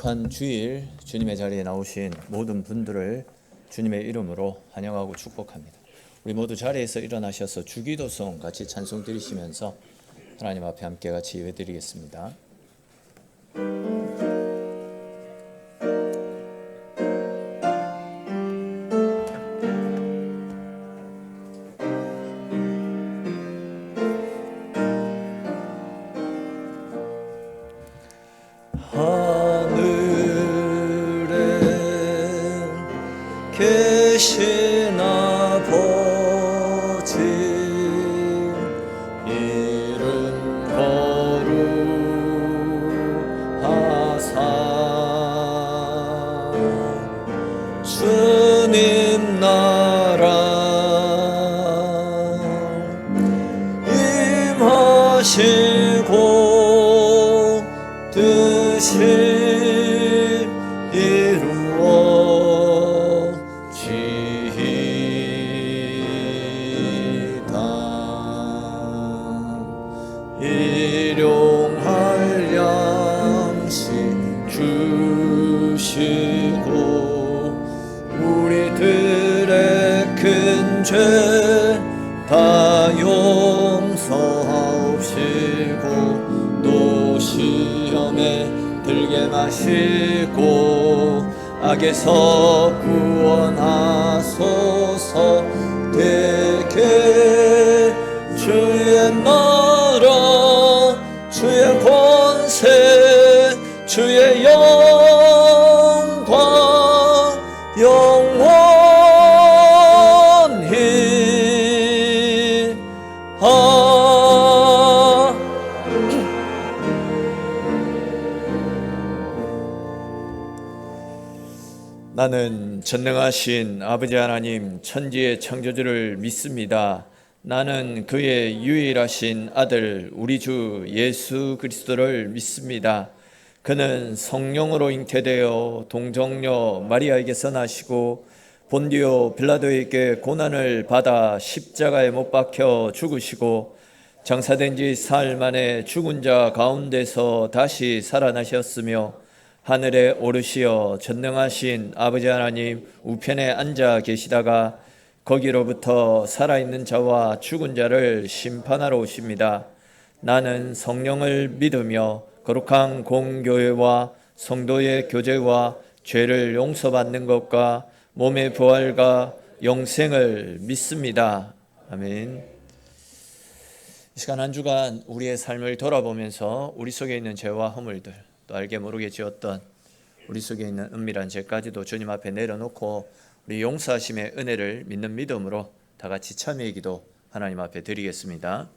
거룩한 주일 주님의 자리에 나오신 모든 분들을 주님의 이름으로 환영하고 축복합니다. 우리 모두 자리에서 일어나셔서 주기도송 같이 찬송 드리시면서 하나님 앞에 함께 같이 예배드리겠습니다. 계신 아버지 이름 거룩하사 주님 나라 임하시고 뜻이 일용할 양식 주시고 우리들의 큰 죄 다 용서하옵시고 또 시험에 들게 마시고 악에서 구원하소서. 되게 주의 나라 주의 권세 주의 영광 영원히 나는 전능하신 아버지 하나님 천지의 창조주를 믿습니다. 나는 그의 유일하신 아들 우리 주 예수 그리스도를 믿습니다. 그는 성령으로 잉태되어 동정녀 마리아에게서 나시고 본디오 빌라도에게 고난을 받아 십자가에 못 박혀 죽으시고 장사된 지 사흘 만에 죽은 자 가운데서 다시 살아나셨으며 하늘에 오르시어 전능하신 아버지 하나님 우편에 앉아 계시다가 거기로부터 살아있는 자와 죽은 자를 심판하러 오십니다. 나는 성령을 믿으며 거룩한 공교회와 성도의 교제와 죄를 용서받는 것과 몸의 부활과 영생을 믿습니다. 아멘. 이 시간 한 주간 우리의 삶을 돌아보면서 우리 속에 있는 죄와 허물들, 또 알게 모르게 지었던 우리 속에 있는 은밀한 죄까지도 주님 앞에 내려놓고 우리 용서하심의 은혜를 믿는 믿음으로 다 같이 참여의 기도 하나님 앞에 드리겠습니다.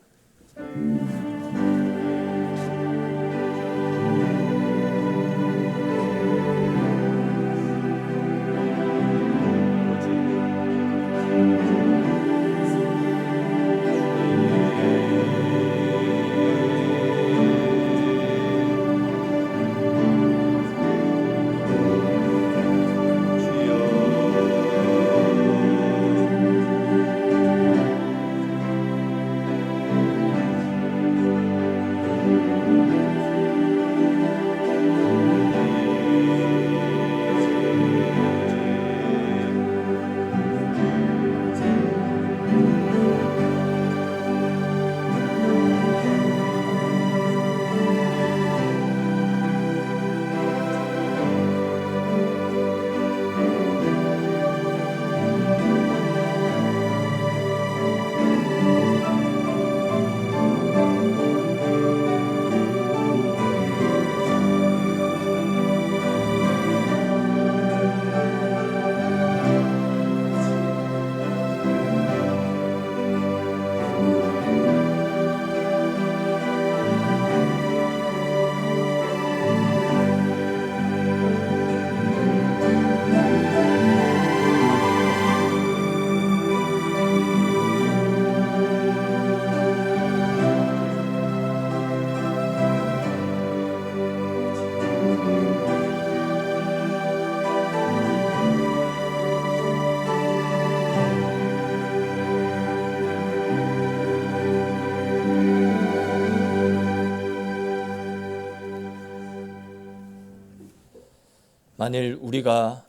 만일 우리가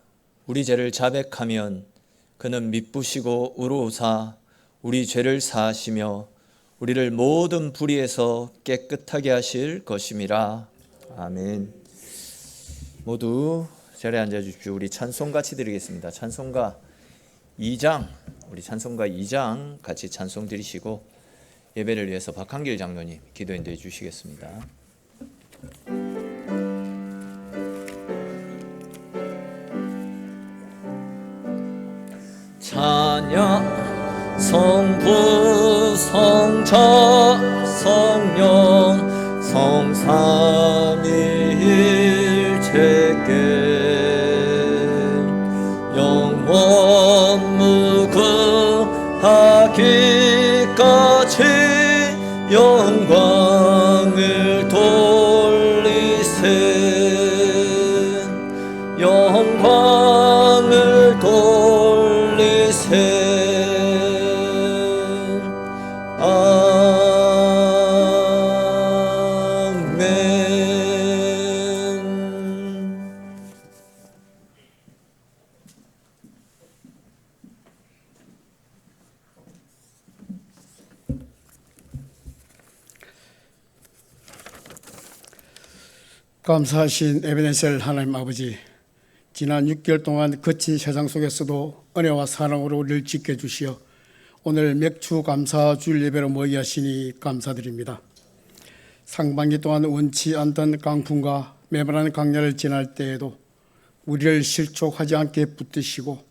우리 죄를 자백하면 그는 미쁘시고 의로우사 우리 죄를 사하시며 우리를 모든 불의에서 깨끗하게 하실 것임이라. 아멘. 모두 자리에 앉아 주십시오. 우리 찬송 같이 드리겠습니다. 찬송가 2장, 우리 찬송가 2장 같이 찬송 드리시고 예배를 위해서 박한길 장로님 기도 인도해 주시겠습니다. 찬양 성부 성자 성령 성삼위일체께 영원 무궁하기까지 영광을 돌리세 영광을 돌리세 감사하신 에베네셀 하나님 아버지, 지난 6개월 동안 거친 세상 속에서도 은혜와 사랑으로 우리를 지켜주시어 오늘 맥주 감사 주일 예배로 모이게 하시니 감사드립니다. 상반기 동안 원치 않던 강풍과 메마른 강야를 지날 때에도 우리를 실족하지 않게 붙드시고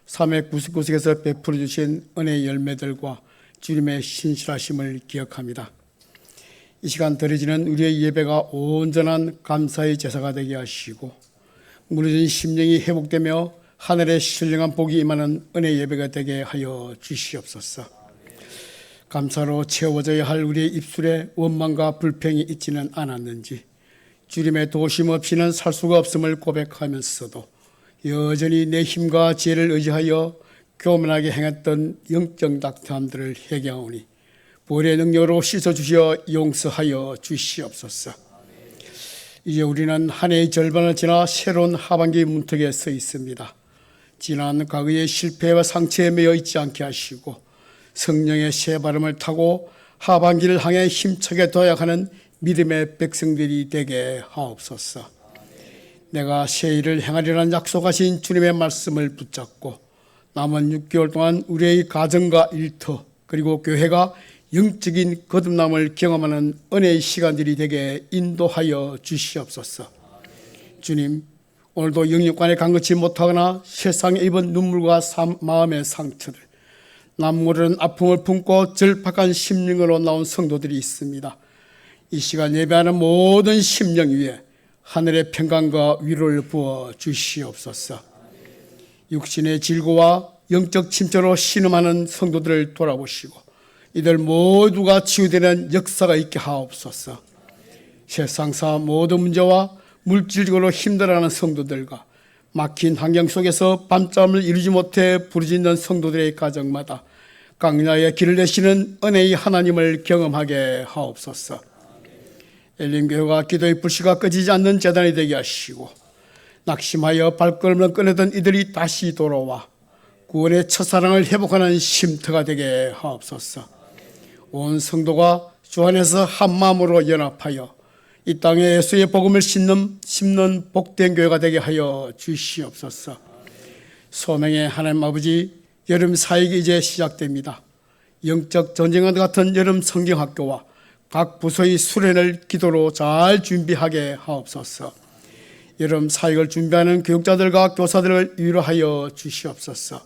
삶의 구석구석에서 베풀어 주신 은혜의 열매들과 주님의 신실하심을 기억합니다. 이 시간 드려지는 우리의 예배가 온전한 감사의 제사가 되게 하시고 무너진 심령이 회복되며 하늘의 신령한 복이 임하는 은혜 예배가 되게 하여 주시옵소서. 감사로 채워져야 할 우리의 입술에 원망과 불평이 있지는 않았는지 주님의 도심 없이는 살 수가 없음을 고백하면서도 여전히 내 힘과 지혜를 의지하여 교만하게 행했던 영적 낙담들을 회개하오니 보혈의 능력으로 씻어주시어 용서하여 주시옵소서. 이제 우리는 한 해의 절반을 지나 새로운 하반기 문턱에 서 있습니다. 지난 과거의 실패와 상처에 매여 있지 않게 하시고 성령의 새 발음을 타고 하반기를 향해 힘차게 도약하는 믿음의 백성들이 되게 하옵소서. 내가 새 일을 행하리라는 약속하신 주님의 말씀을 붙잡고 남은 6개월 동안 우리의 가정과 일터 그리고 교회가 영적인 거듭남을 경험하는 은혜의 시간들이 되게 인도하여 주시옵소서. 주님, 오늘도 영육간에 간극지 못하거나 세상에 입은 눈물과 마음의 상처들, 남모르는 아픔을 품고 절박한 심령으로 나온 성도들이 있습니다. 이 시간 예배하는 모든 심령 위에 하늘의 평강과 위로를 부어 주시옵소서. 육신의 질고와 영적 침체로 신음하는 성도들을 돌아보시고 이들 모두가 치유되는 역사가 있게 하옵소서. 세상사 모든 문제와 물질적으로 힘들어하는 성도들과 막힌 환경 속에서 밤잠을 이루지 못해 부르짖는 성도들의 가정마다 강야의 길을 내시는 은혜의 하나님을 경험하게 하옵소서. 엘림교회가 기도의 불씨가 꺼지지 않는 재단이 되게 하시고 낙심하여 발걸음을 꺼내던 이들이 다시 돌아와 구원의 첫사랑을 회복하는 쉼터가 되게 하옵소서. 온 성도가 주 안에서 한 마음으로 연합하여 이 땅에 예수의 복음을 심는 복된 교회가 되게 하여 주시옵소서. 소명의 하나님 아버지, 여름 사역이 이제 시작됩니다. 영적 전쟁과 같은 여름 성경학교와 각 부서의 수련을 기도로 잘 준비하게 하옵소서. 여름 사역을 준비하는 교육자들과 교사들을 위로하여 주시옵소서.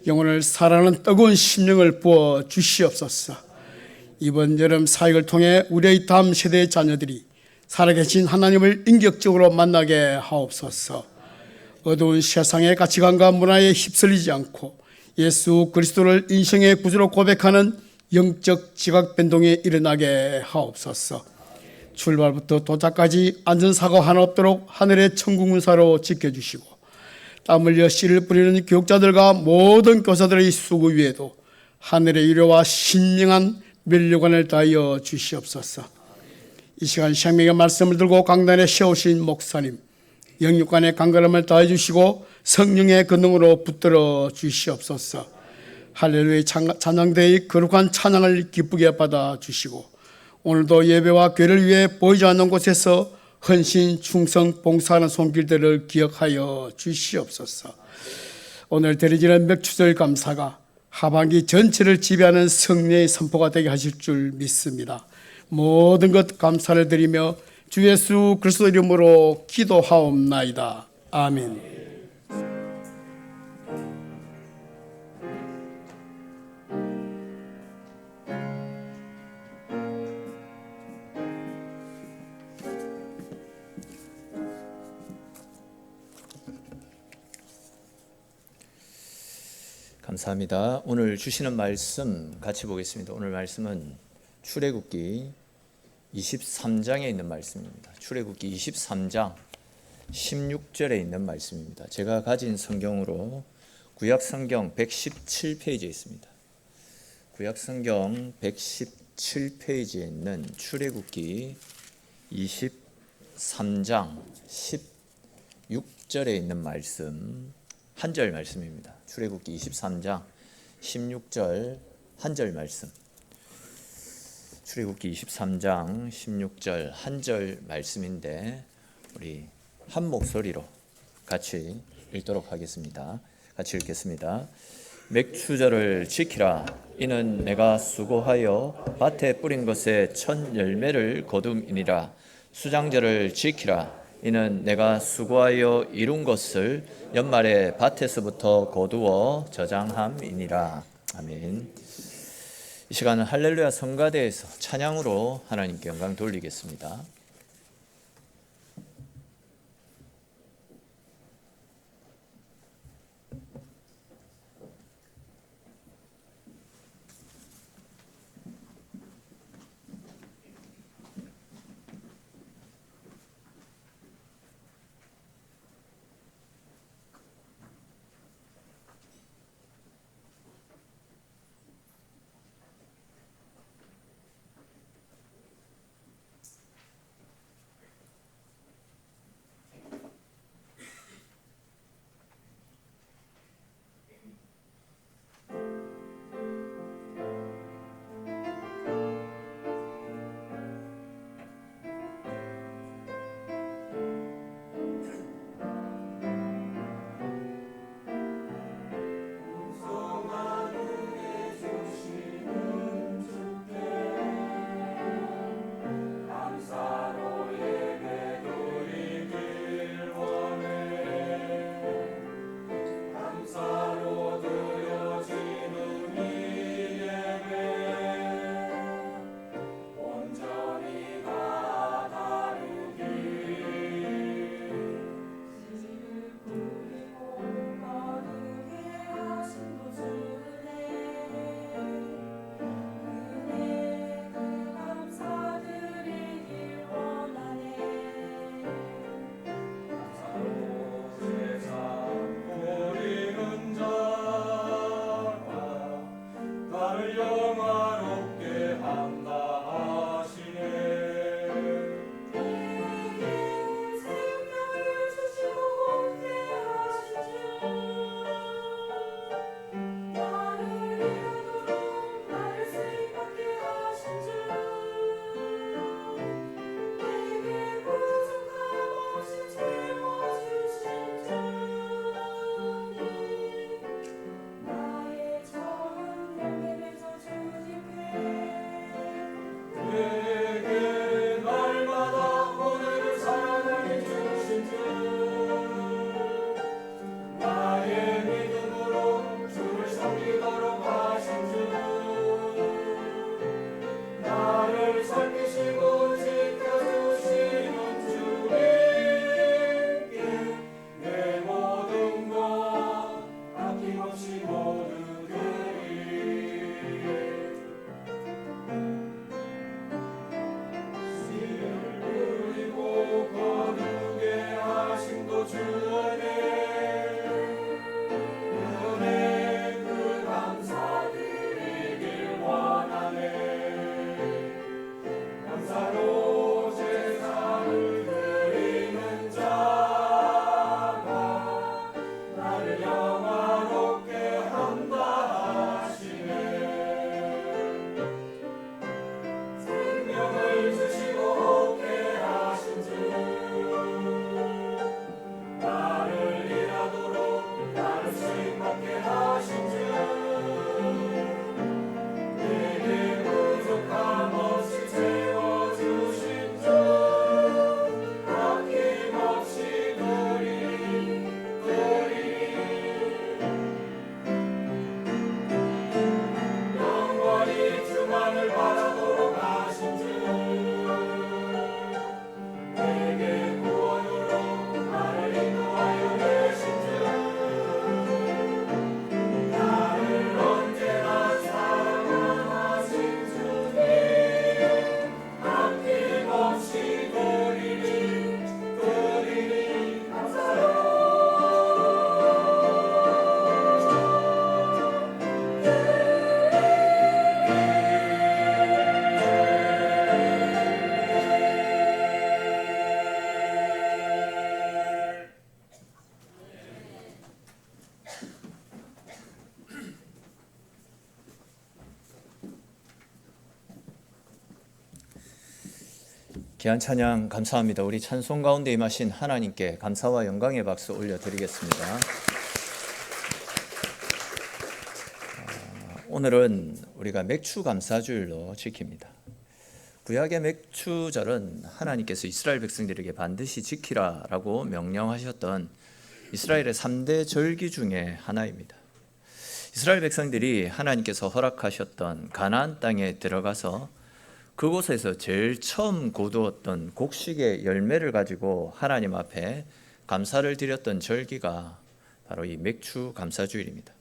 영혼을 사랑하는 뜨거운 심령을 부어 주시옵소서. 이번 여름 사역을 통해 우리의 다음 세대의 자녀들이 살아계신 하나님을 인격적으로 만나게 하옵소서. 어두운 세상의 가치관과 문화에 휩쓸리지 않고 예수 그리스도를 인생의 구주로 고백하는 영적 지각 변동이 일어나게 하옵소서. 출발부터 도착까지 안전사고 하나 없도록 하늘의 천국문사로 지켜주시고 땀 흘려 씨를 뿌리는 교육자들과 모든 교사들의 수고 위에도 하늘의 위로와 신명한 면류관을 다하여 주시옵소서. 이 시간 생명의 말씀을 들고 강단에 세우신 목사님, 영육간의 강건함을 다해 주시고 성령의 근능으로 붙들어 주시옵소서. 할렐루야 찬양대의 거룩한 찬양을 기쁘게 받아 주시고 오늘도 예배와 교회를 위해 보이지 않는 곳에서 헌신, 충성, 봉사하는 손길들을 기억하여 주시옵소서. 오늘 드려지는 맥주절 감사가 하반기 전체를 지배하는 성령의 선포가 되게 하실 줄 믿습니다. 모든 것 감사를 드리며 주 예수 그리스도 이름으로 기도하옵나이다. 아멘. 감사합니다. 오늘 주시는 말씀 같이 보겠습니다. 오늘 말씀은 출애굽기 23장에 있는 말씀입니다. 출애굽기 23장 16절에 있는 말씀입니다. 제가 가진 성경으로 구약성경 117페이지에 있습니다. 구약성경 117페이지에 있는 출애굽기 23장 16절에 있는 말씀 한 절 말씀입니다. 출애굽기 23장 16절 한 절 말씀. 출애굽기 23장 16절 한 절 말씀인데 우리 한 목소리로 같이 읽도록 하겠습니다. 같이 읽겠습니다. 맥추절을 지키라. 이는 내가 수고하여 밭에 뿌린 것의 첫 열매를 거둠이니라. 수장절을 지키라. 이는 내가 수고하여 이룬 것을 연말에 밭에서부터 거두어 저장함이니라. 아멘. 이 시간은 할렐루야 성가대에서 찬양으로 하나님께 영광 돌리겠습니다. 귀한 찬양 감사합니다. 우리 찬송 가운데 임하신 하나님께 감사와 영광의 박수 올려드리겠습니다. 오늘은 우리가 맥추 감사주일로 지킵니다. 구약의 맥추절은 하나님께서 이스라엘 백성들에게 반드시 지키라라고 명령하셨던 이스라엘의 3대 절기 중에 하나입니다. 이스라엘 백성들이 하나님께서 허락하셨던 가나안 땅에 들어가서 그곳에서 제일 처음 거두었던 곡식의 열매를 가지고 하나님 앞에 감사를 드렸던 절기가 바로 이 맥추 감사주일입니다.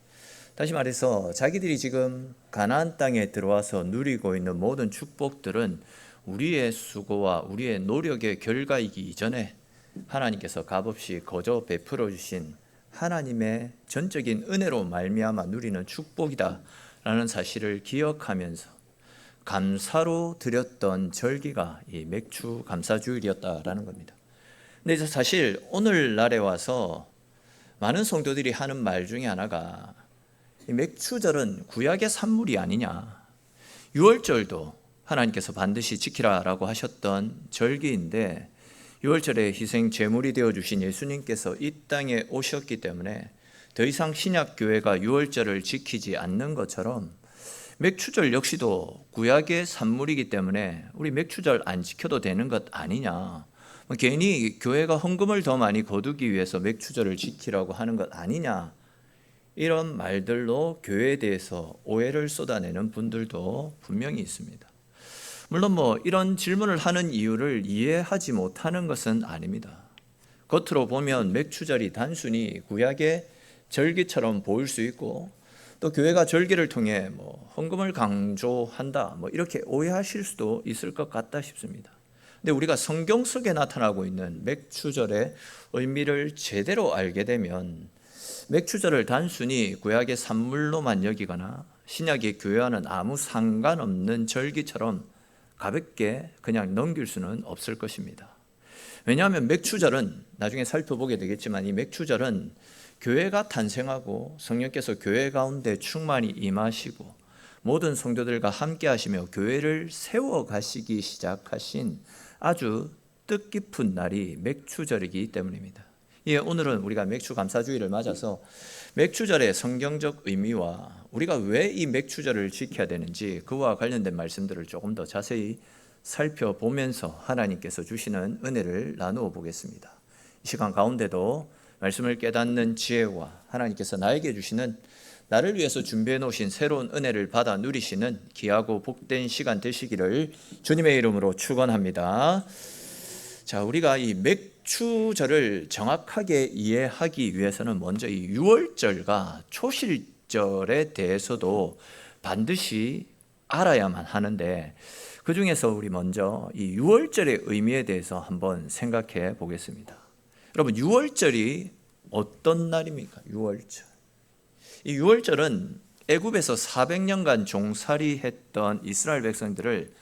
다시 말해서 자기들이 지금 가나안 땅에 들어와서 누리고 있는 모든 축복들은 우리의 수고와 우리의 노력의 결과이기 이전에 하나님께서 값없이 거저 베풀어 주신 하나님의 전적인 은혜로 말미암아 누리는 축복이다라는 사실을 기억하면서 감사로 드렸던 절기가 이 맥추 감사주일이었다라는 겁니다. 근데 이제 사실 오늘날에 와서 많은 성도들이 하는 말 중에 하나가 이 맥추절은 구약의 산물이 아니냐, 유월절도 하나님께서 반드시 지키라라고 하셨던 절기인데 유월절에 희생 제물이 되어주신 예수님께서 이 땅에 오셨기 때문에 더 이상 신약교회가 유월절을 지키지 않는 것처럼 맥추절 역시도 구약의 산물이기 때문에 우리 맥추절 안 지켜도 되는 것 아니냐, 괜히 교회가 헌금을 더 많이 거두기 위해서 맥추절을 지키라고 하는 것 아니냐, 이런 말들로 교회에 대해서 오해를 쏟아내는 분들도 분명히 있습니다. 물론 이런 질문을 하는 이유를 이해하지 못하는 것은 아닙니다. 겉으로 보면 맥추절이 단순히 구약의 절기처럼 보일 수 있고 또 교회가 절기를 통해 헌금을 강조한다 이렇게 오해하실 수도 있을 것 같다 싶습니다. 근데 우리가 성경 속에 나타나고 있는 맥추절의 의미를 제대로 알게 되면 맥추절을 단순히 구약의 산물로만 여기거나 신약의 교회와는 아무 상관없는 절기처럼 가볍게 그냥 넘길 수는 없을 것입니다. 왜냐하면 맥추절은 나중에 살펴보게 되겠지만 이 맥추절은 교회가 탄생하고 성령께서 교회 가운데 충만히 임하시고 모든 성도들과 함께 하시며 교회를 세워가시기 시작하신 아주 뜻깊은 날이 맥추절이기 때문입니다. 오늘은 우리가 맥추 감사주일을 맞아서 맥추절의 성경적 의미와 우리가 왜 이 맥추절을 지켜야 되는지 그와 관련된 말씀들을 조금 더 자세히 살펴보면서 하나님께서 주시는 은혜를 나누어 보겠습니다. 이 시간 가운데도 말씀을 깨닫는 지혜와 하나님께서 나에게 주시는 나를 위해서 준비해 놓으신 새로운 은혜를 받아 누리시는 귀하고 복된 시간 되시기를 주님의 이름으로 축원합니다. 자, 우리가 이 맥추절을 정확하게 이해하기 위해서는 먼저 이 유월절과 초실절에 대해서도 반드시 알아야만 하는데 그 중에서 우리 먼저 이 유월절의 의미에 대해서 한번 생각해 보겠습니다. 여러분, 유월절이 어떤 날입니까? 유월절. 이 유월절은 애굽에서 400년간 종살이했던 이스라엘 백성들을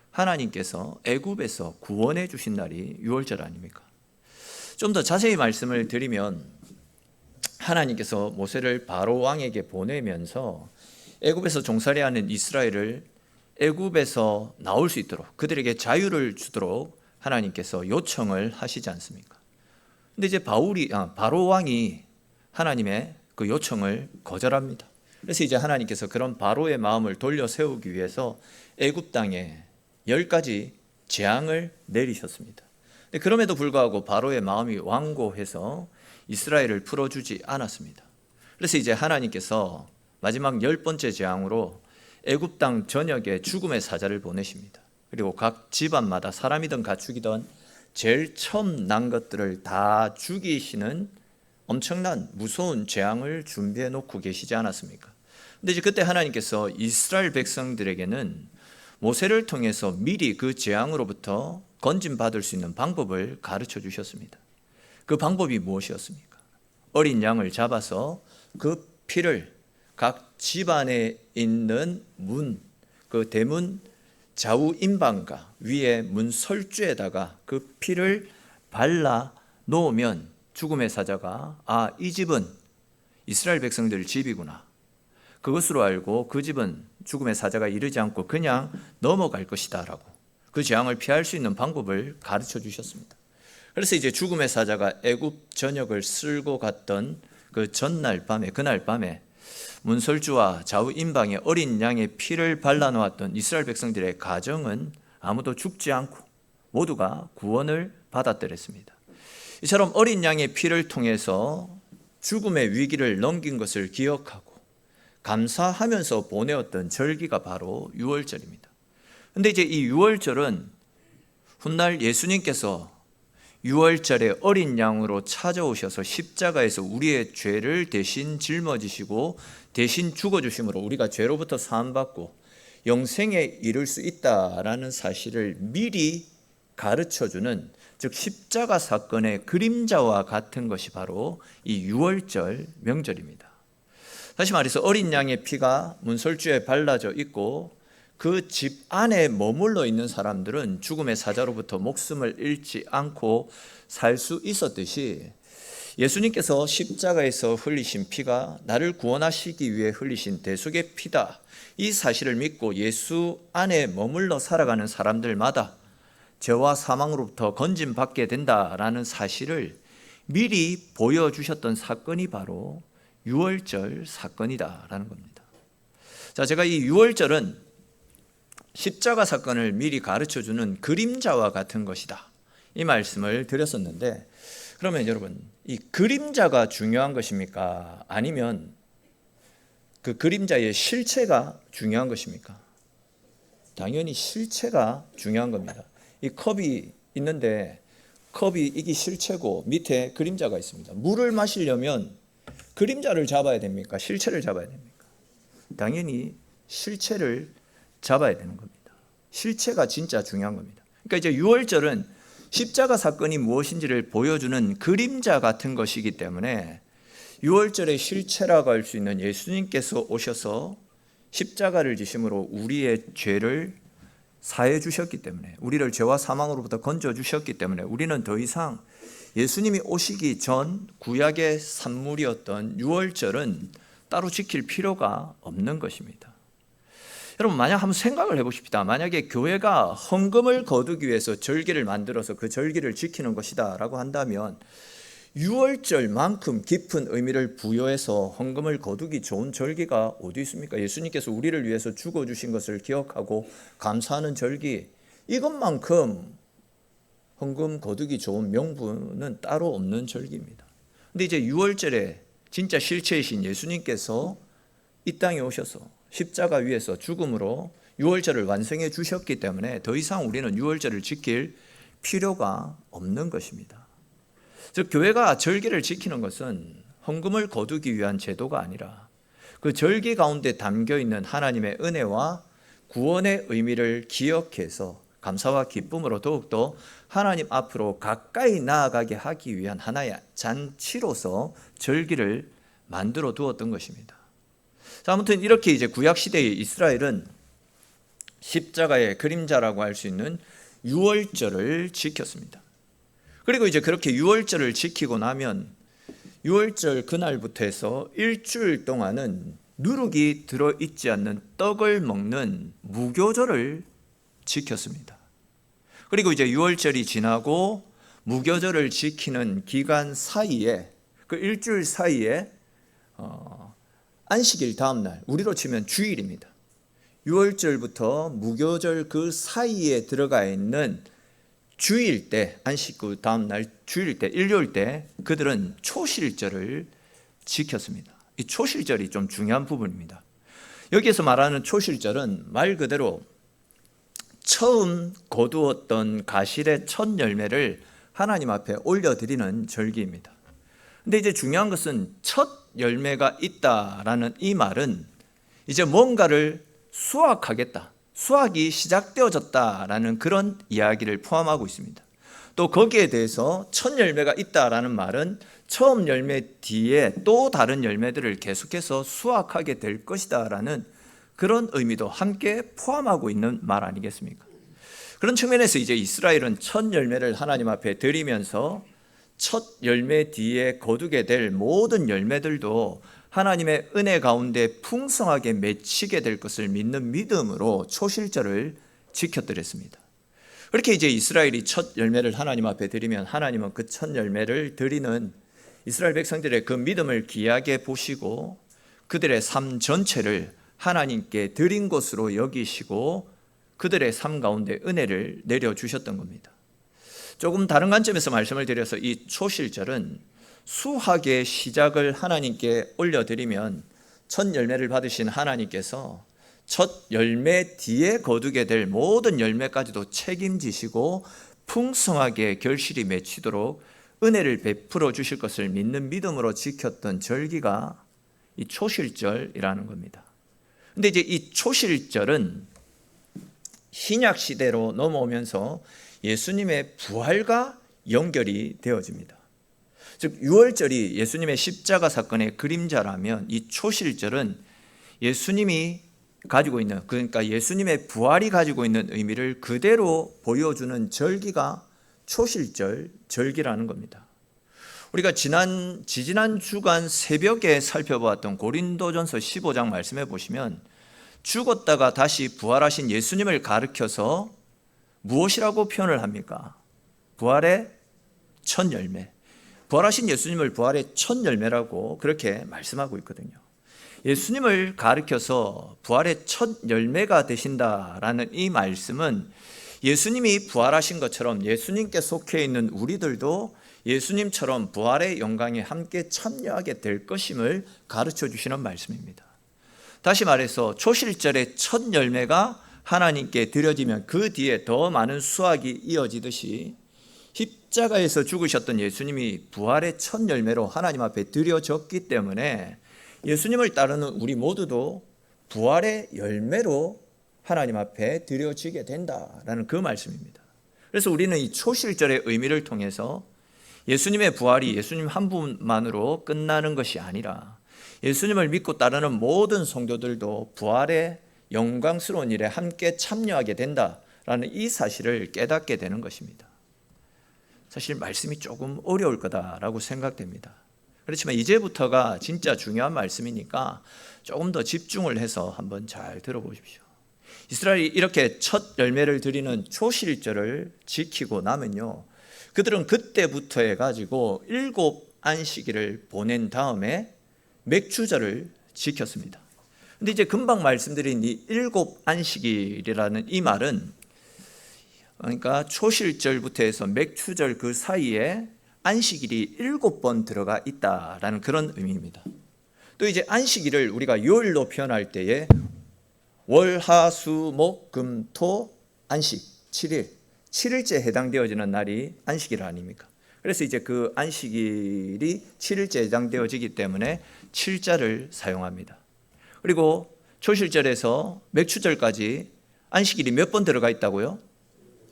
하나님께서 애굽에서 구원해 주신 날이 유월절 아닙니까? 좀 더 자세히 말씀을 드리면 하나님께서 모세를 바로 왕에게 보내면서 애굽에서 종살이하는 이스라엘을 애굽에서 나올 수 있도록 그들에게 자유를 주도록 하나님께서 요청을 하시지 않습니까? 근데 이제 바로 왕이 하나님의 그 요청을 거절합니다. 그래서 이제 하나님께서 그런 바로의 마음을 돌려 세우기 위해서 애굽 땅에 10가지 재앙을 내리셨습니다. 근데 그럼에도 불구하고 바로의 마음이 완고해서 이스라엘을 풀어주지 않았습니다. 그래서 이제 하나님께서 마지막 10번째 재앙으로 애굽 땅 전역에 죽음의 사자를 보내십니다. 그리고 각 집안마다 사람이든 가축이든 제일 처음 난 것들을 다 죽이시는 엄청난 무서운 재앙을 준비해 놓고 계시지 않았습니까? 근데 이제 그때 하나님께서 이스라엘 백성들에게는 모세를 통해서 미리 그 재앙으로부터 건진받을 수 있는 방법을 가르쳐 주셨습니다. 그 방법이 무엇이었습니까? 어린 양을 잡아서 그 피를 각 집안에 있는 문, 그 대문 좌우 임방과 위에 문 설주에다가 그 피를 발라 놓으면 죽음의 사자가 이 집은 이스라엘 백성들 집이구나, 그것으로 알고 그 집은 죽음의 사자가 이르지 않고 그냥 넘어갈 것이다 라고, 그 재앙을 피할 수 있는 방법을 가르쳐 주셨습니다. 그래서 이제 죽음의 사자가 애굽 전역을 쓸고 갔던 그 전날 밤에, 그날 밤에 문설주와 좌우 임방에 어린 양의 피를 발라놓았던 이스라엘 백성들의 가정은 아무도 죽지 않고 모두가 구원을 받았더랬습니다. 이처럼 어린 양의 피를 통해서 죽음의 위기를 넘긴 것을 기억하고 감사하면서 보내었던 절기가 바로 유월절입니다. 근데 이제 이 유월절은 훗날 예수님께서 유월절에 어린 양으로 찾아오셔서 십자가에서 우리의 죄를 대신 짊어지시고 대신 죽어주심으로 우리가 죄로부터 사함받고 영생에 이를 수 있다라는 사실을 미리 가르쳐주는, 즉 십자가 사건의 그림자와 같은 것이 바로 이 유월절 명절입니다. 다시 말해서 어린 양의 피가 문설주에 발라져 있고 그 집 안에 머물러 있는 사람들은 죽음의 사자로부터 목숨을 잃지 않고 살 수 있었듯이, 예수님께서 십자가에서 흘리신 피가 나를 구원하시기 위해 흘리신 대속의 피다, 이 사실을 믿고 예수 안에 머물러 살아가는 사람들마다 죄와 사망으로부터 건짐받게 된다라는 사실을 미리 보여주셨던 사건이 바로 유월절 사건이다라는 겁니다. 자, 제가 이 유월절은 십자가 사건을 미리 가르쳐주는 그림자와 같은 것이다, 이 말씀을 드렸었는데, 그러면 여러분, 이 그림자가 중요한 것입니까? 아니면 그 그림자의 실체가 중요한 것입니까? 당연히 실체가 중요한 겁니다. 이 컵이 있는데 컵이 이게 실체고 밑에 그림자가 있습니다. 물을 마시려면 그림자를 잡아야 됩니까? 실체를 잡아야 됩니까? 당연히 실체를 잡아야 되는 겁니다. 실체가 진짜 중요한 겁니다. 그러니까 이제 유월절은 십자가 사건이 무엇인지를 보여주는 그림자 같은 것이기 때문에 유월절의 실체라고 할 수 있는 예수님께서 오셔서 십자가를 지심으로 우리의 죄를 사해 주셨기 때문에, 우리를 죄와 사망으로부터 건져 주셨기 때문에 우리는 더 이상 예수님이 오시기 전 구약의 산물이었던 유월절은 따로 지킬 필요가 없는 것입니다. 여러분, 만약 한번 생각을 해보십시다. 만약에 교회가 헌금을 거두기 위해서 절기를 만들어서 그 절기를 지키는 것이다 라고 한다면 유월절만큼 깊은 의미를 부여해서 헌금을 거두기 좋은 절기가 어디 있습니까? 예수님께서 우리를 위해서 죽어주신 것을 기억하고 감사하는 절기, 이것만큼 헌금 거두기 좋은 명분은 따로 없는 절기입니다. 근데 이제 유월절에 진짜 실체이신 예수님께서 이 땅에 오셔서 십자가 위에서 죽음으로 유월절을 완성해 주셨기 때문에 더 이상 우리는 유월절을 지킬 필요가 없는 것입니다. 즉, 교회가 절기를 지키는 것은 헌금을 거두기 위한 제도가 아니라 그 절기 가운데 담겨있는 하나님의 은혜와 구원의 의미를 기억해서 감사와 기쁨으로 더욱더 하나님 앞으로 가까이 나아가게 하기 위한 하나의 잔치로서 절기를 만들어 두었던 것입니다. 자, 아무튼 이렇게 이제 구약시대의 이스라엘은 십자가의 그림자라고 할 수 있는 유월절을 지켰습니다. 그리고 이제 그렇게 유월절을 지키고 나면 유월절 그날부터 해서 일주일 동안은 누룩이 들어있지 않는 떡을 먹는 무교절을 지켰습니다. 그리고 이제 유월절이 지나고 무교절을 지키는 기간 사이에, 그 일주일 사이에 안식일 다음 날, 우리로 치면 주일입니다. 유월절부터 무교절 그 사이에 들어가 있는 주일 때, 안식 그 다음 날 주일 때, 일요일 때 그들은 초실절을 지켰습니다. 이 초실절이 좀 중요한 부분입니다. 여기에서 말하는 초실절은 말 그대로 처음 거두었던 가실의 첫 열매를 하나님 앞에 올려드리는 절기입니다. 근데 이제 중요한 것은 첫 열매가 있다라는 이 말은 이제 뭔가를 수확하겠다, 수확이 시작되어졌다라는 그런 이야기를 포함하고 있습니다. 또 거기에 대해서 첫 열매가 있다라는 말은 처음 열매 뒤에 또 다른 열매들을 계속해서 수확하게 될 것이다라는 그런 의미도 함께 포함하고 있는 말 아니겠습니까? 그런 측면에서 이제 이스라엘은 첫 열매를 하나님 앞에 드리면서 첫 열매 뒤에 거두게 될 모든 열매들도 하나님의 은혜 가운데 풍성하게 맺히게 될 것을 믿는 믿음으로 초실절을 지켰더랬습니다. 그렇게 이제 이스라엘이 첫 열매를 하나님 앞에 드리면 하나님은 그 첫 열매를 드리는 이스라엘 백성들의 그 믿음을 귀하게 보시고 그들의 삶 전체를 하나님께 드린 것으로 여기시고 그들의 삶 가운데 은혜를 내려주셨던 겁니다. 조금 다른 관점에서 말씀을 드려서 이 초실절은 수확의 시작을 하나님께 올려드리면 첫 열매를 받으신 하나님께서 첫 열매 뒤에 거두게 될 모든 열매까지도 책임지시고 풍성하게 결실이 맺히도록 은혜를 베풀어 주실 것을 믿는 믿음으로 지켰던 절기가 이 초실절이라는 겁니다. 근데 이제 이 초실절은 신약 시대로 넘어오면서 예수님의 부활과 연결이 되어집니다. 즉 유월절이 예수님의 십자가 사건의 그림자라면 이 초실절은 예수님이 가지고 있는, 그러니까 예수님의 부활이 가지고 있는 의미를 그대로 보여주는 절기가 초실절 절기라는 겁니다. 우리가 지난 주간 새벽에 살펴보았던 고린도전서 15장 말씀해 보시면 죽었다가 다시 부활하신 예수님을 가르쳐서 무엇이라고 표현을 합니까? 부활의 첫 열매. 부활하신 예수님을 부활의 첫 열매라고 그렇게 말씀하고 있거든요. 예수님을 가르쳐서 부활의 첫 열매가 되신다라는 이 말씀은 예수님이 부활하신 것처럼 예수님께 속해 있는 우리들도 예수님처럼 부활의 영광에 함께 참여하게 될 것임을 가르쳐 주시는 말씀입니다. 다시 말해서 초실절의 첫 열매가 하나님께 드려지면 그 뒤에 더 많은 수확이 이어지듯이 십자가에서 죽으셨던 예수님이 부활의 첫 열매로 하나님 앞에 드려졌기 때문에 예수님을 따르는 우리 모두도 부활의 열매로 하나님 앞에 드려지게 된다라는 그 말씀입니다. 그래서 우리는 이 초실절의 의미를 통해서 예수님의 부활이 예수님 한 분만으로 끝나는 것이 아니라 예수님을 믿고 따르는 모든 성도들도 부활의 영광스러운 일에 함께 참여하게 된다라는 이 사실을 깨닫게 되는 것입니다. 사실 말씀이 조금 어려울 거다라고 생각됩니다. 그렇지만 이제부터가 진짜 중요한 말씀이니까 조금 더 집중을 해서 한번 잘 들어보십시오. 이스라엘이 이렇게 첫 열매를 드리는 초실절을 지키고 나면요, 그들은 그때부터 해가지고 7 안식일을 보낸 다음에 맥추절을 지켰습니다. 근데 이제 금방 말씀드린 이 7 안식일이라는 이 말은, 그러니까 초실절부터 해서 맥추절 그 사이에 안식일이 7번 들어가 있다라는 그런 의미입니다. 또 이제 안식일을 우리가 요일로 표현할 때에 월, 하, 수, 목, 금, 토, 안식 7일째 해당되어지는 날이 안식일 아닙니까? 그래서 이제 그 안식일이 7일째 해당되어지기 때문에 7자를 사용합니다. 그리고 초실절에서 맥추절까지 안식일이 몇 번 들어가 있다고요?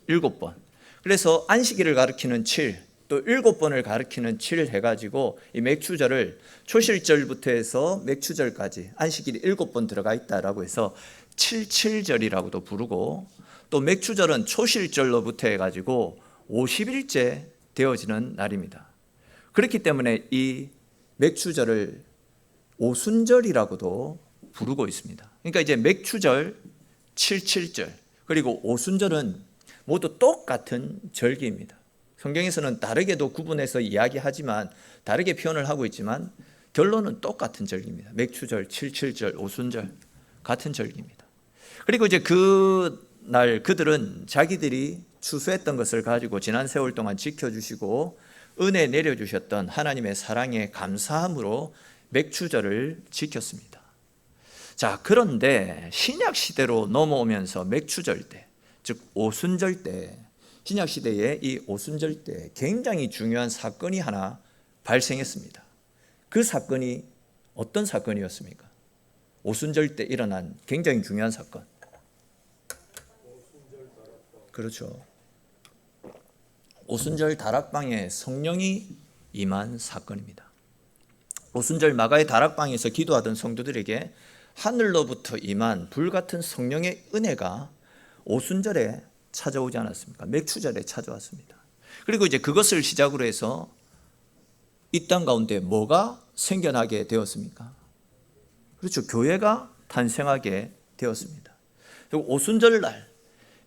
7번. 그래서 안식일을 가리키는 7, 또 7번을 가리키는 7 해가지고 이 맥추절을 초실절부터 해서 맥추절까지 안식일이 7번 들어가 있다라고 해서 77절이라고도 부르고, 또 맥추절은 초실절로부터 해가지고 50일째 되어지는 날입니다. 그렇기 때문에 이 맥추절을 오순절이라고도 부르고 있습니다. 그러니까 이제 맥추절, 77절, 그리고 오순절은 모두 똑같은 절기입니다. 성경에서는 다르게도 구분해서 이야기하지만, 다르게 표현을 하고 있지만 결론은 똑같은 절기입니다. 맥추절, 77절, 오순절 같은 절기입니다. 그리고 이제 그날 그들은 자기들이 추수했던 것을 가지고 지난 세월 동안 지켜주시고 은혜 내려주셨던 하나님의 사랑에 감사함으로 맥추절을 지켰습니다. 자, 그런데 신약 시대로 넘어오면서 맥추절 때, 즉 오순절 때, 신약 시대에 이 오순절 때 굉장히 중요한 사건이 하나 발생했습니다. 그 사건이 어떤 사건이었습니까? 오순절 때 일어난 굉장히 중요한 사건. 그렇죠. 오순절 다락방에 성령이 임한 사건입니다. 오순절 마가의 다락방에서 기도하던 성도들에게 하늘로부터 임한 불같은 성령의 은혜가 오순절에 찾아오지 않았습니까? 맥추절에 찾아왔습니다. 그리고 이제 그것을 시작으로 해서 이 땅 가운데 뭐가 생겨나게 되었습니까? 그렇죠. 교회가 탄생하게 되었습니다. 그리고 오순절날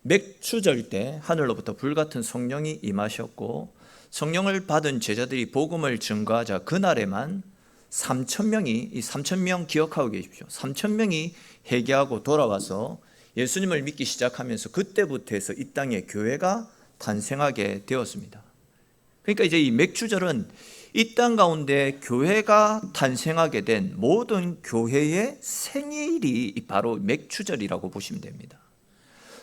맥추절 때 하늘로부터 불같은 성령이 임하셨고 성령을 받은 제자들이 복음을 증거하자 그날에만 3,000명이, 이 3,000명 기억하고 계십시오. 3,000명이 회개하고 돌아와서 예수님을 믿기 시작하면서 그때부터 해서 이 땅에 교회가 탄생하게 되었습니다. 그러니까 이제 이 맥추절은 이 땅 가운데 교회가 탄생하게 된 모든 교회의 생일이 바로 맥추절이라고 보시면 됩니다.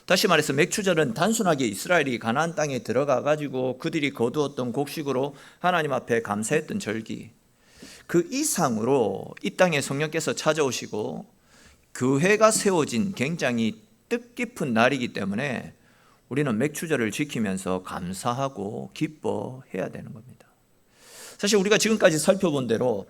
다시 말해서 맥추절은 단순하게 이스라엘이 가나안 땅에 들어가 가지고 그들이 거두었던 곡식으로 하나님 앞에 감사했던 절기, 그 이상으로 이 땅에 성령께서 찾아오시고 교회가 세워진 굉장히 뜻깊은 날이기 때문에 우리는 맥추절을 지키면서 감사하고 기뻐해야 되는 겁니다. 사실 우리가 지금까지 살펴본 대로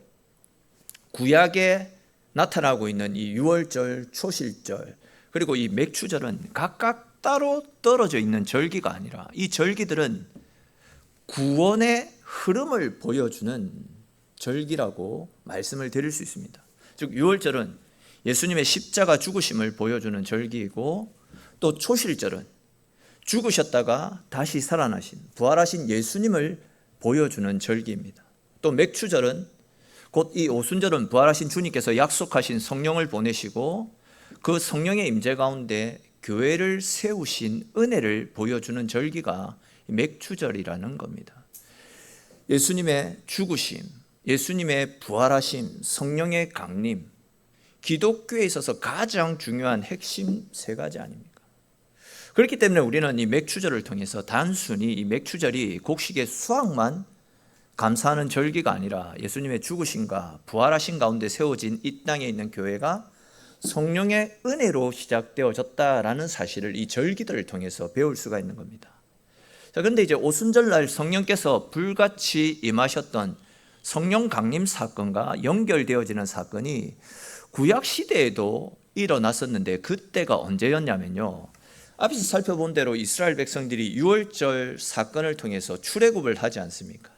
구약에 나타나고 있는 이 유월절, 초실절, 그리고 이 맥추절은 각각 따로 떨어져 있는 절기가 아니라 이 절기들은 구원의 흐름을 보여주는 절기라고 말씀을 드릴 수 있습니다. 즉 유월절은 예수님의 십자가 죽으심을 보여주는 절기이고, 또 초실절은 죽으셨다가 다시 살아나신 부활하신 예수님을 보여주는 절기입니다. 또 맥추절은 곧 이 오순절은 부활하신 주님께서 약속하신 성령을 보내시고 그 성령의 임재 가운데 교회를 세우신 은혜를 보여주는 절기가 맥추절이라는 겁니다. 예수님의 죽으심, 예수님의 부활하심, 성령의 강림, 기독교에 있어서 가장 중요한 핵심 세 가지 아닙니까? 그렇기 때문에 우리는 이 맥추절을 통해서 단순히 이 맥추절이 곡식의 수확만 감사하는 절기가 아니라 예수님의 죽으심과 부활하신 가운데 세워진 이 땅에 있는 교회가 성령의 은혜로 시작되어졌다라는 사실을 이 절기들을 통해서 배울 수가 있는 겁니다. 자, 그런데 이제 오순절날 성령께서 불같이 임하셨던 성령 강림 사건과 연결되어지는 사건이 구약 시대에도 일어났었는데 그때가 언제였냐면요, 앞에서 살펴본 대로 이스라엘 백성들이 유월절 사건을 통해서 출애굽을 하지 않습니까?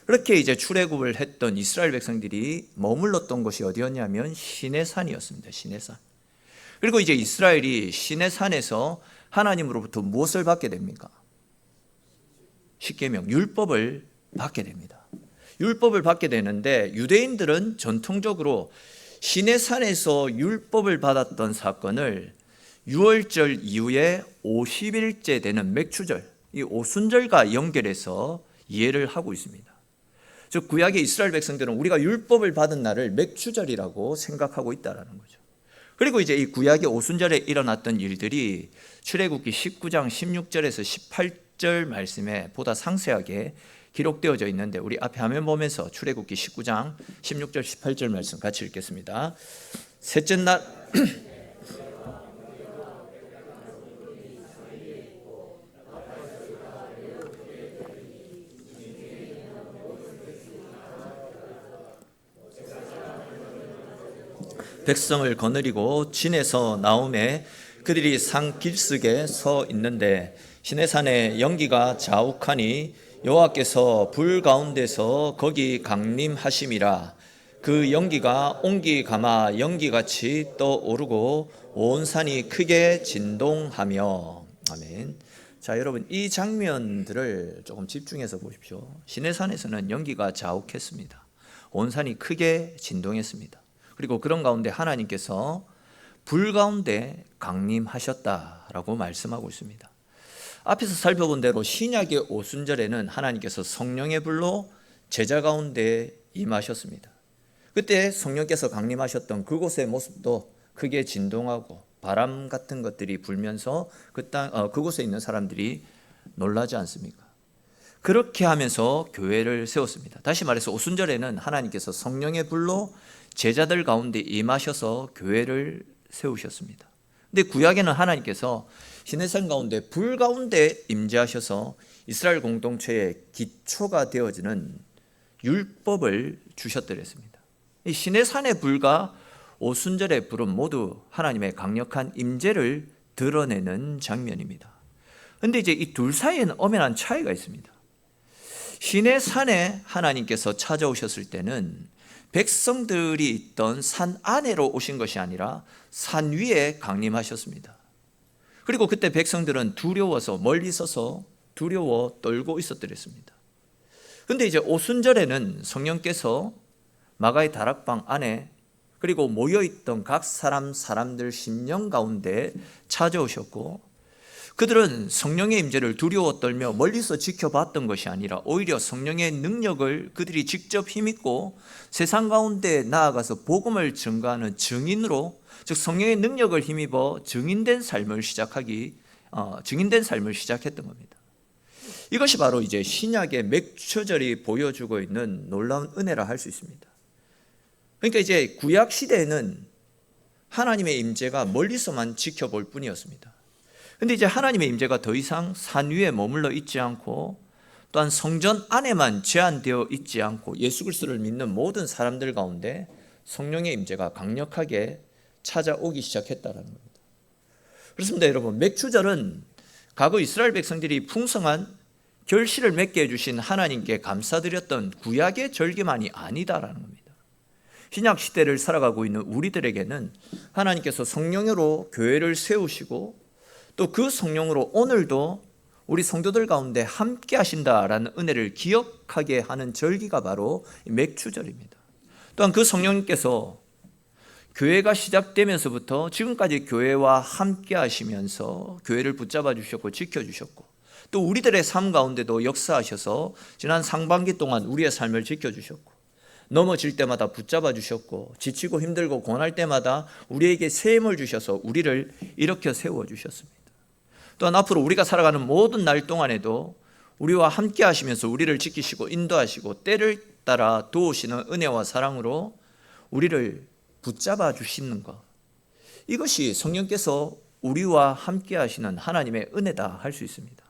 그렇게 이제 출애굽을 했던 이스라엘 백성들이 머물렀던 곳이 어디였냐면 시내산이었습니다. 시내산. 그리고 이제 이스라엘이 시내산에서 하나님으로부터 무엇을 받게 됩니까? 십계명, 율법을 받게 됩니다. 율법을 받게 되는데 유대인들은 전통적으로 시내산에서 율법을 받았던 사건을 유월절 이후에 50일째 되는 맥추절, 이 오순절과 연결해서 이해를 하고 있습니다. 즉 구약의 이스라엘 백성들은 우리가 율법을 받은 날을 맥추절이라고 생각하고 있다는 거죠. 그리고 이제 이 구약의 오순절에 일어났던 일들이 출애굽기 19장 16절에서 18절 말씀에 보다 상세하게 기록되어져 있는데 우리 앞에 화면 보면서 출애굽기 19장 16절 18절 말씀 같이 읽겠습니다. 셋째 날 백성을 거느리고 진에서 나오매 그들이 산 길석에 서 있는데 시내산에 연기가 자욱하니 여호와께서 불 가운데서 거기 강림하심이라. 그 연기가 옹기 가마 연기같이 떠오르고 온 산이 크게 진동하며. 아멘. 자, 여러분 이 장면들을 조금 집중해서 보십시오. 시내산에서는 연기가 자욱했습니다. 온 산이 크게 진동했습니다. 그리고 그런 가운데 하나님께서 불 가운데 강림하셨다라고 말씀하고 있습니다. 앞에서 살펴본 대로 신약의 오순절에는 하나님께서 성령의 불로 제자 가운데 임하셨습니다. 그때 성령께서 강림하셨던 그곳의 모습도 크게 진동하고 바람 같은 것들이 불면서 그곳에 있는 사람들이 놀라지 않습니까? 그렇게 하면서 교회를 세웠습니다. 다시 말해서 오순절에는 하나님께서 성령의 불로 제자들 가운데 임하셔서 교회를 세우셨습니다. 근데 구약에는 하나님께서 시내산 가운데 불 가운데 임재하셔서 이스라엘 공동체의 기초가 되어지는 율법을 주셨더랬습니다. 이 시내산의 불과 오순절의 불은 모두 하나님의 강력한 임재를 드러내는 장면입니다. 그런데 이제 이 둘 사이에는 엄연한 차이가 있습니다. 시내산에 하나님께서 찾아오셨을 때는 백성들이 있던 산 아래로 오신 것이 아니라 산 위에 강림하셨습니다. 그리고 그때 백성들은 두려워서 멀리 서서 두려워 떨고 있었더랬습니다. 그런데 이제 오순절에는 성령께서 마가의 다락방 안에 그리고 모여있던 각 사람들 심령 가운데 찾아오셨고, 그들은 성령의 임재를 두려워 떨며 멀리서 지켜봤던 것이 아니라 오히려 성령의 능력을 그들이 직접 힘입고 세상 가운데 나아가서 복음을 증거하는 증인으로, 즉 성령의 능력을 힘입어 증인된 삶을 시작했던 겁니다. 이것이 바로 이제 신약의 맥추절이 보여주고 있는 놀라운 은혜라 할 수 있습니다. 그러니까 이제 구약 시대에는 하나님의 임재가 멀리서만 지켜볼 뿐이었습니다. 그런데 이제 하나님의 임재가 더 이상 산 위에 머물러 있지 않고, 또한 성전 안에만 제한되어 있지 않고 예수 그리스도를 믿는 모든 사람들 가운데 성령의 임재가 강력하게 찾아오기 시작했다는 겁니다. 그렇습니다, 여러분. 맥추절은 과거 이스라엘 백성들이 풍성한 결실을 맺게 해주신 하나님께 감사드렸던 구약의 절기만이 아니다라는 겁니다. 신약 시대를 살아가고 있는 우리들에게는 하나님께서 성령으로 교회를 세우시고 또 그 성령으로 오늘도 우리 성도들 가운데 함께 하신다라는 은혜를 기억하게 하는 절기가 바로 맥추절입니다. 또한 그 성령님께서 교회가 시작되면서부터 지금까지 교회와 함께 하시면서 교회를 붙잡아 주셨고 지켜주셨고, 또 우리들의 삶 가운데도 역사하셔서 지난 상반기 동안 우리의 삶을 지켜주셨고, 넘어질 때마다 붙잡아 주셨고, 지치고 힘들고 고난할 때마다 우리에게 새 힘을 주셔서 우리를 일으켜 세워 주셨습니다. 또한 앞으로 우리가 살아가는 모든 날 동안에도 우리와 함께 하시면서 우리를 지키시고 인도하시고 때를 따라 도우시는 은혜와 사랑으로 우리를 붙잡아 주시는 것, 이것이 성령께서 우리와 함께 하시는 하나님의 은혜다 할 수 있습니다.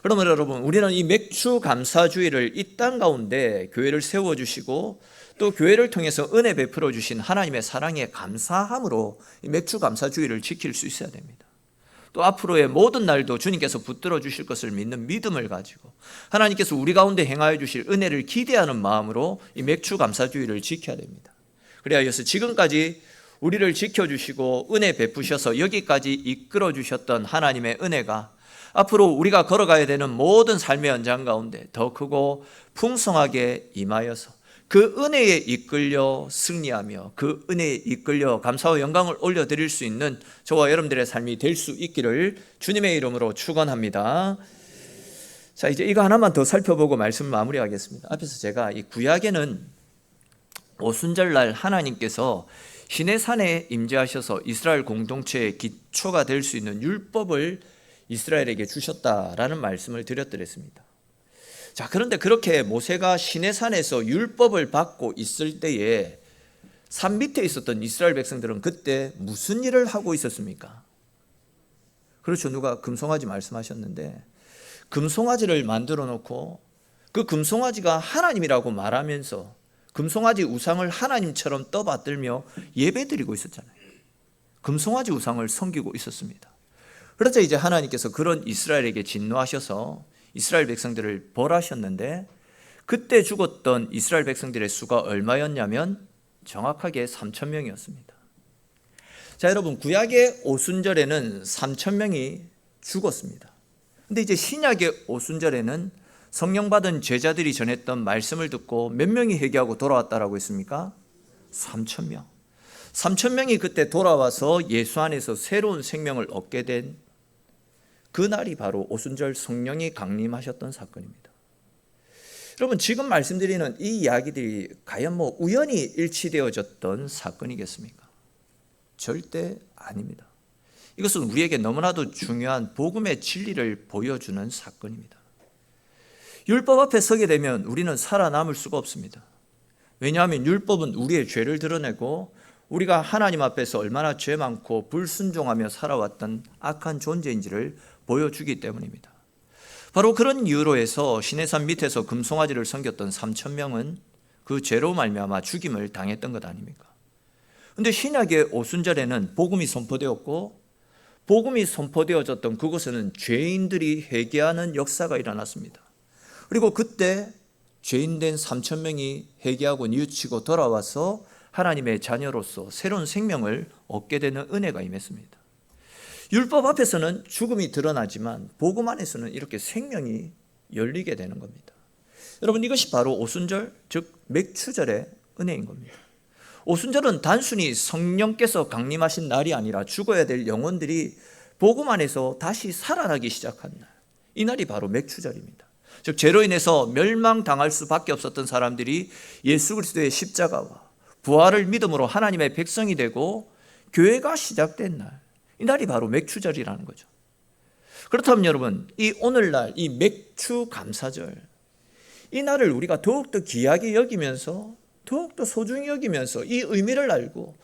그러면 여러분, 우리는 이 맥추 감사주의를 이 땅 가운데 교회를 세워주시고 또 교회를 통해서 은혜 베풀어 주신 하나님의 사랑에 감사함으로 이 맥추 감사주의를 지킬 수 있어야 됩니다. 또 앞으로의 모든 날도 주님께서 붙들어 주실 것을 믿는 믿음을 가지고 하나님께서 우리 가운데 행하여 주실 은혜를 기대하는 마음으로 이 맥추 감사주의를 지켜야 됩니다. 그래야 지금까지 우리를 지켜주시고 은혜 베푸셔서 여기까지 이끌어 주셨던 하나님의 은혜가 앞으로 우리가 걸어가야 되는 모든 삶의 연장 가운데 더 크고 풍성하게 임하여서 그 은혜에 이끌려 승리하며 그 은혜에 이끌려 감사와 영광을 올려드릴 수 있는 저와 여러분들의 삶이 될 수 있기를 주님의 이름으로 축원합니다. 자, 이제 이거 하나만 더 살펴보고 말씀을 마무리하겠습니다. 앞에서 제가 이 구약에는 오순절날 하나님께서 시내산에 임재하셔서 이스라엘 공동체의 기초가 될 수 있는 율법을 이스라엘에게 주셨다라는 말씀을 드렸더랬습니다. 자, 그런데 그렇게 모세가 시내산에서 율법을 받고 있을 때에 산 밑에 있었던 이스라엘 백성들은 그때 무슨 일을 하고 있었습니까? 그렇죠, 누가 금송아지 말씀하셨는데 금송아지를 만들어 놓고 그 금송아지가 하나님이라고 말하면서 금송아지 우상을 하나님처럼 떠받들며 예배드리고 있었잖아요. 금송아지 우상을 섬기고 있었습니다. 그러자 이제 하나님께서 그런 이스라엘에게 진노하셔서 이스라엘 백성들을 벌하셨는데, 그때 죽었던 이스라엘 백성들의 수가 얼마였냐면 정확하게 3,000명이었습니다. 자, 여러분, 구약의 오순절에는 3,000명이 죽었습니다. 근데 이제 신약의 오순절에는 성령 받은 제자들이 전했던 말씀을 듣고 몇 명이 회개하고 돌아왔다라고 했습니까? 3,000명. 3,000명이 그때 돌아와서 예수 안에서 새로운 생명을 얻게 된 그날이 바로 오순절 성령이 강림하셨던 사건입니다. 여러분, 지금 말씀드리는 이 이야기들이 과연 우연히 일치되어졌던 사건이겠습니까? 절대 아닙니다. 이것은 우리에게 너무나도 중요한 복음의 진리를 보여주는 사건입니다. 율법 앞에 서게 되면 우리는 살아남을 수가 없습니다. 왜냐하면 율법은 우리의 죄를 드러내고 우리가 하나님 앞에서 얼마나 죄 많고 불순종하며 살아왔던 악한 존재인지를 보여주기 때문입니다. 바로 그런 이유로 해서 시내산 밑에서 금송아지를 섬겼던 3,000명은 그 죄로 말미암아 죽임을 당했던 것 아닙니까? 그런데 신약의 오순절에는 복음이 선포되었고, 복음이 선포되어졌던 그곳에는 죄인들이 회개하는 역사가 일어났습니다. 그리고 그때 죄인된 3,000명이 회개하고 뉘우치고 돌아와서 하나님의 자녀로서 새로운 생명을 얻게 되는 은혜가 임했습니다. 율법 앞에서는 죽음이 드러나지만 복음 안에서는 이렇게 생명이 열리게 되는 겁니다. 여러분, 이것이 바로 오순절, 즉 맥추절의 은혜인 겁니다. 오순절은 단순히 성령께서 강림하신 날이 아니라 죽어야 될 영혼들이 복음 안에서 다시 살아나기 시작한 날, 이 날이 바로 맥추절입니다. 즉 죄로 인해서 멸망당할 수밖에 없었던 사람들이 예수 그리스도의 십자가와 부활을 믿음으로 하나님의 백성이 되고 교회가 시작된 날, 이 날이 바로 맥추절이라는 거죠. 그렇다면 여러분, 이 오늘날 이 맥추 감사절, 이 날을 우리가 더욱더 귀하게 여기면서, 더욱더 소중히 여기면서 이 의미를 알고